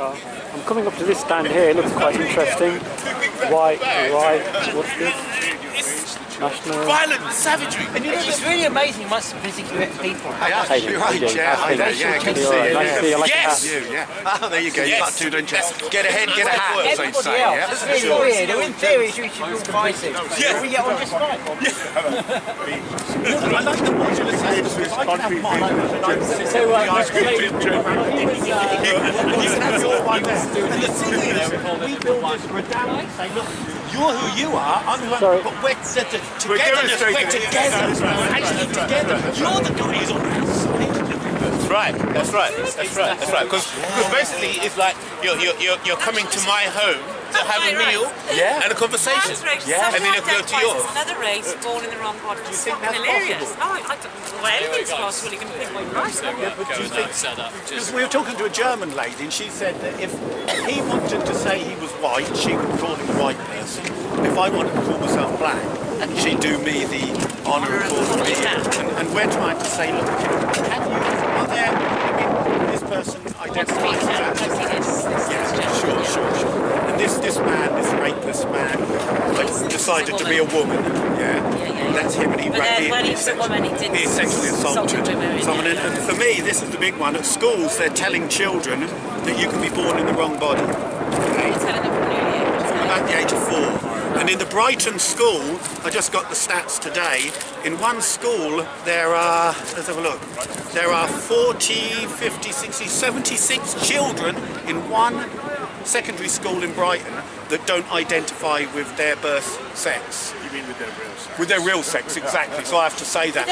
car. I'm coming up to this stand here, it looks quite interesting. White, what's this? National... Violent savagery! And you know, it's really amazing how much physically fit people have. Yeah, you're right, yeah, I know, yeah, I can see it. Yes! Oh, there you go, you've got two, don't you? Get ahead, get a hat, as they say, yeah? It's really weird, in theory, you should be fighting. Yeah. We get on just fine. I like the modular system, because I can have mine. So, You can have your one there. And the thing is, we build this redound, say, look, you're who you are, I'm who I am, but we're together. We're actually together. You're the guy who's on the outside. That's right. Because basically, it's like you're coming to my home to have a meal and a conversation. And then you go to yours. Another race, born in the wrong body. Do you think that's hilarious. possible? Oh, I don't know. Well, anything's possible. You can pick one right. Because we were talking to a German lady, and she said that if he wanted to say he was white, she would call him a white person. If I wanted to call myself black, she'd do me the honour of calling me. And we're trying to say, look, can you, are there, this person identifies as sure. And this man, this rapist man, decided to be a woman. That's him, and he sexually assaulted someone. And for me, this is the big one. At schools, they're telling children that you can be born in the wrong body. Okay? From about the age of 4. And in the Brighton school, I just got the stats today, in one school there are, let's have a look, there are 40, 50, 60, 76 children in one secondary school in Brighton that don't identify with their birth sex. You mean with their real sex? With their real sex, exactly. So I have to say that.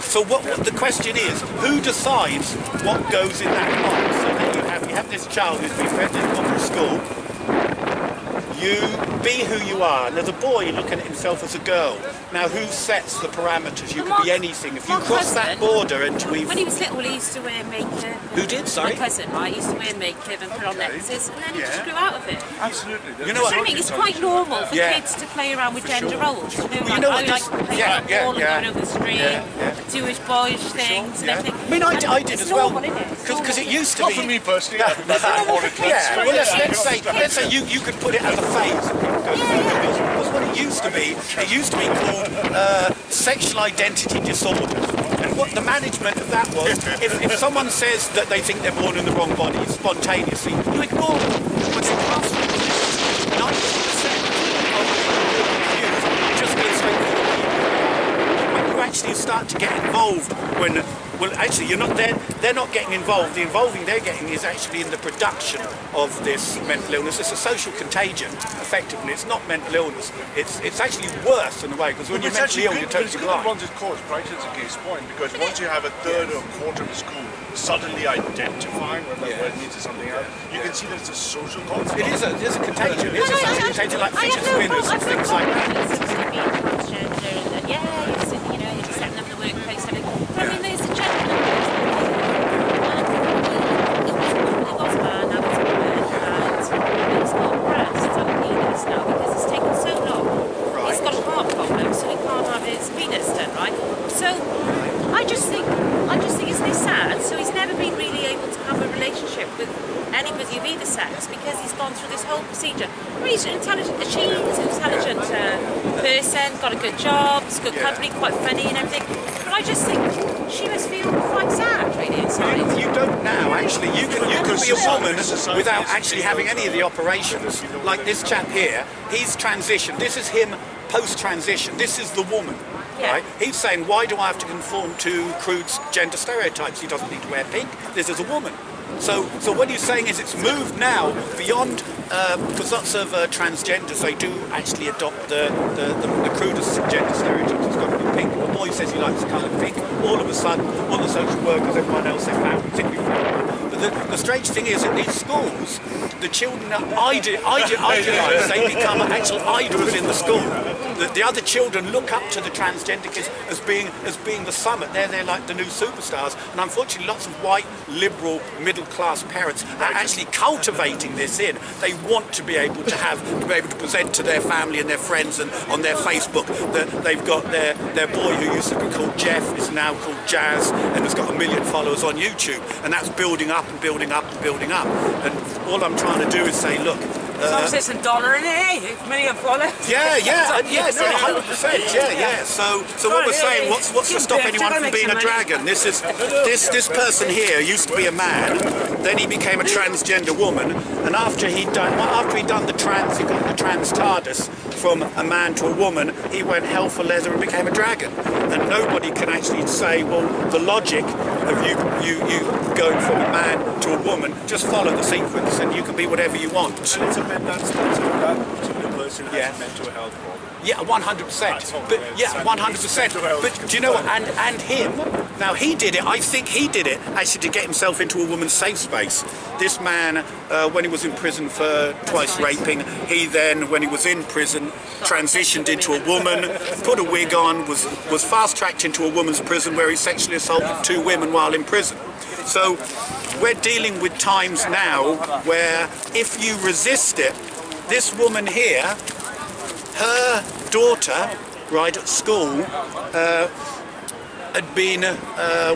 So what the question is, who decides what goes in that box? So that you have this child who's been fed this book at school. You be who you are. And there's a boy looking at himself as a girl. Now, who sets the parameters? You could be anything. If you cross that border and we've... When he was little, he used to wear makeup. Who did? Sorry? My cousin, right? He used to wear makeup and put on necklaces, and then he just grew out of it. Absolutely. You know what? I think it's quite normal for kids to play around with gender roles. You know, You know what I like to play football and going over the street, Jewish-boyish things and everything. I mean, I did as well. Because it used to be... Not for me personally, I don't want to well, let's say you could put it as a phase. Because what it used to be called sexual identity disorder. And what the management of that was, if someone says that they think they're born in the wrong body spontaneously, you ignore them. When they pass 90% of the just go straight for the when you actually start to get involved, well, actually, they're not getting involved. The involving they're getting is actually in the production of this mental illness. It's a social contagion, effectively. It's not mental illness. It's actually worse in a way, because when you're mentally ill, you're totally blind. It runs its course. Brighton's a case point, because once you have a third or a quarter of a school suddenly identifying whether it means something else, you can see that it's a social concept. It is a contagion. It's a social contagion, like fidget spinners and things like that. Anybody of either sex, because he's gone through this whole procedure. He's an intelligent, he's an intelligent person, got a good job, it's a good company, quite funny and everything. But I just think she must feel quite sad, really, inside. You don't now, actually. You can be a woman without actually having any of the operations. Like this chap here, he's transitioned. This is him post-transition. This is the woman. Right? He's saying, why do I have to conform to crude gender stereotypes? He doesn't need to wear pink. This is a woman. So what he's saying is it's moved now beyond, because lots of transgenders, they do actually adopt the crudest gender stereotypes. It's got to be pink. The boy says he likes the colour pink. All of a sudden, all the social workers, everyone else, they think we found. But the strange thing is, in these schools, the children are idealised. They become actual idols in the school. the other children look up to the transgender kids as being the summit. They're like the new superstars. And unfortunately, lots of white, liberal, middle-class parents are actually cultivating this in. They want to be able to present to their family and their friends and on their Facebook that they've got their boy who used to be called Jeff is now called Jazz and has got 1 million followers on YouTube, and that's building up and building up and building up. And all I'm trying to do is say, look. Some $1 in it, $1 million followers. Yeah, no, 100%, yeah. So what we're saying, what's to stop anyone from being a dragon? This person here used to be a man, then he became a transgender woman, and after he'd done the trans, he got the trans TARDIS from a man to a woman, he went hell for leather and became a dragon. And nobody can actually say, well, the logic of you going from a man to a woman, just follow the sequence and you can be whatever you want. That's the person who has a mental health problem. Yeah, 100%. But yeah, 100%. But do you know what? And him. Now he did it. I think he did it actually to get himself into a woman's safe space. This man, when he was in prison for twice raping, he then, when he was in prison, transitioned into a woman, put a wig on, was fast-tracked into a woman's prison where he sexually assaulted 2 women while in prison. So we're dealing with times now where if you resist it, this woman here, her daughter, right, at school, had been,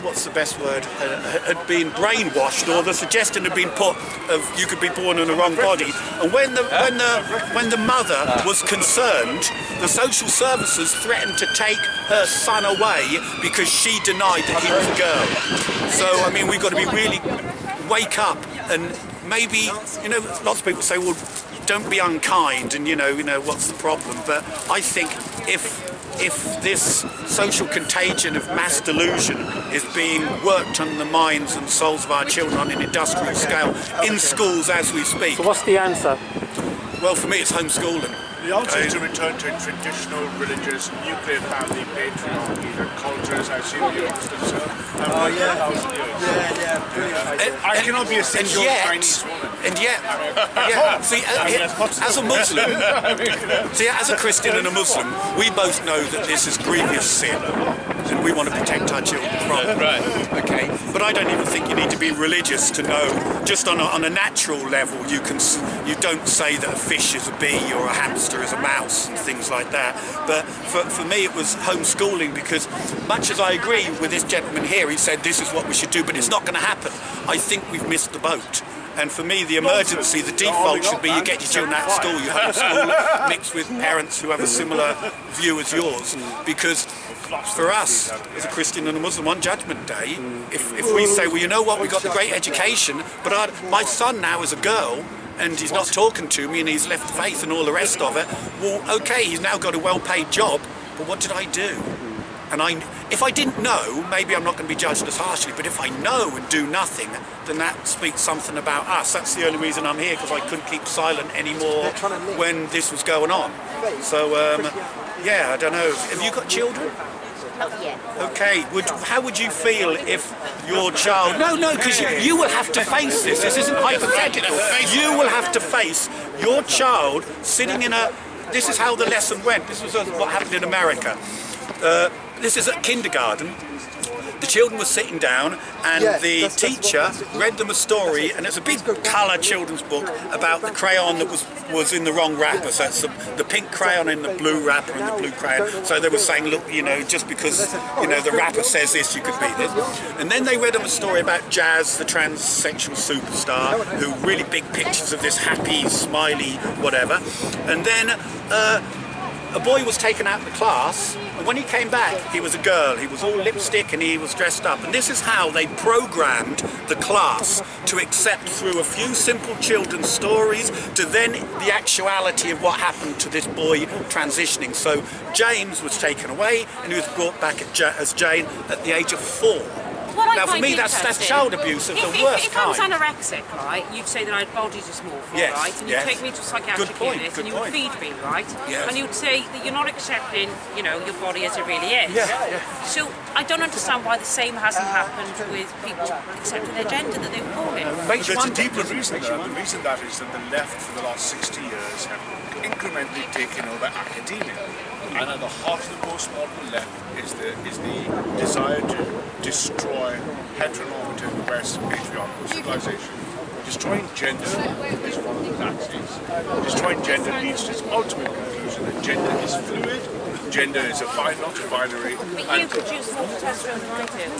what's the best word, had been brainwashed, or the suggestion had been put of you could be born in the wrong body. And when the mother was concerned, the social services threatened to take her son away because she denied that he was a girl. So, I mean, we've got to be really wake up, and maybe, you know, lots of people say, well, don't be unkind, and you know, what's the problem? But I think if this social contagion of mass delusion is being worked on the minds and souls of our children on an industrial scale in schools as we speak. So what's the answer? Well, for me, it's homeschooling. The answer is to return to traditional religious nuclear family patriarchy that cultures as you used to serve. I cannot be a single Chinese woman. And yet, see, as a Muslim, see, as a Christian and a Muslim, we both know that this is grievous sin, and we want to protect our children from it. Right. Okay, but I don't even think you need to be religious to know. Just on a natural level, you don't say that a fish is a bee or a hamster is a mouse and things like that. But for me, it was homeschooling, because much as I agree with this gentleman here, he said this is what we should do, but it's not going to happen. I think we've missed the boat. And for me, the emergency, the default should be you get your children out of school, you homeschool, mix with parents who have a similar view as yours. Because for us, as a Christian and a Muslim, on Judgment Day, if we say, well, you know what, we got the great education, but my son now is a girl, and he's not talking to me, and he's left faith and all the rest of it, well, okay, he's now got a well-paid job, but what did I do? And if I didn't know, maybe I'm not going to be judged as harshly, but if I know and do nothing, then that speaks something about us. That's the only reason I'm here, because I couldn't keep silent anymore when this was going on. So, yeah, I don't know. Have you got children? Oh, yeah. Okay, how would you feel if your child... No, because you will have to face this. This isn't hypothetical. You will have to face your child sitting in a... This is how the lesson went. This was what happened in America. This is at kindergarten. The children were sitting down, and the teacher read them a story, and it's a big colour children's book about the crayon that was in the wrong wrapper. So it's the pink crayon in the blue wrapper and the blue crayon. So they were saying, look, you know, just because, you know, the wrapper says this, you could be this. And then they read them a story about Jazz, the transsexual superstar, who really big pictures of this happy, smiley, whatever. And then a boy was taken out of the class, and when he came back, he was a girl. He was all lipstick and he was dressed up. And this is how they programmed the class to accept through a few simple children's stories to then the actuality of what happened to this boy transitioning. So James was taken away, and he was brought back as Jane at the age of 4. Now for me, that's child abuse of the worst kind. If I was anorexic, right, you'd say that my body dysmorphia, yes, right, and you'd take me to a psychiatric unit, and you would feed me, right, and you'd say that you're not accepting, you know, your body as it really is. So I don't understand why the same hasn't happened with people accepting their gender that they were born in. There's a deeper reason there. The reason that is that the left for the last 60 years have incrementally taken over academia. And at the heart of the postmodern left is the desire to destroy heteronormative West patriarchal civilization. Destroying gender is one of the axes. Destroying gender leads to its ultimate conclusion that gender is fluid, gender is not a binary. But you produce more testosterone than I do.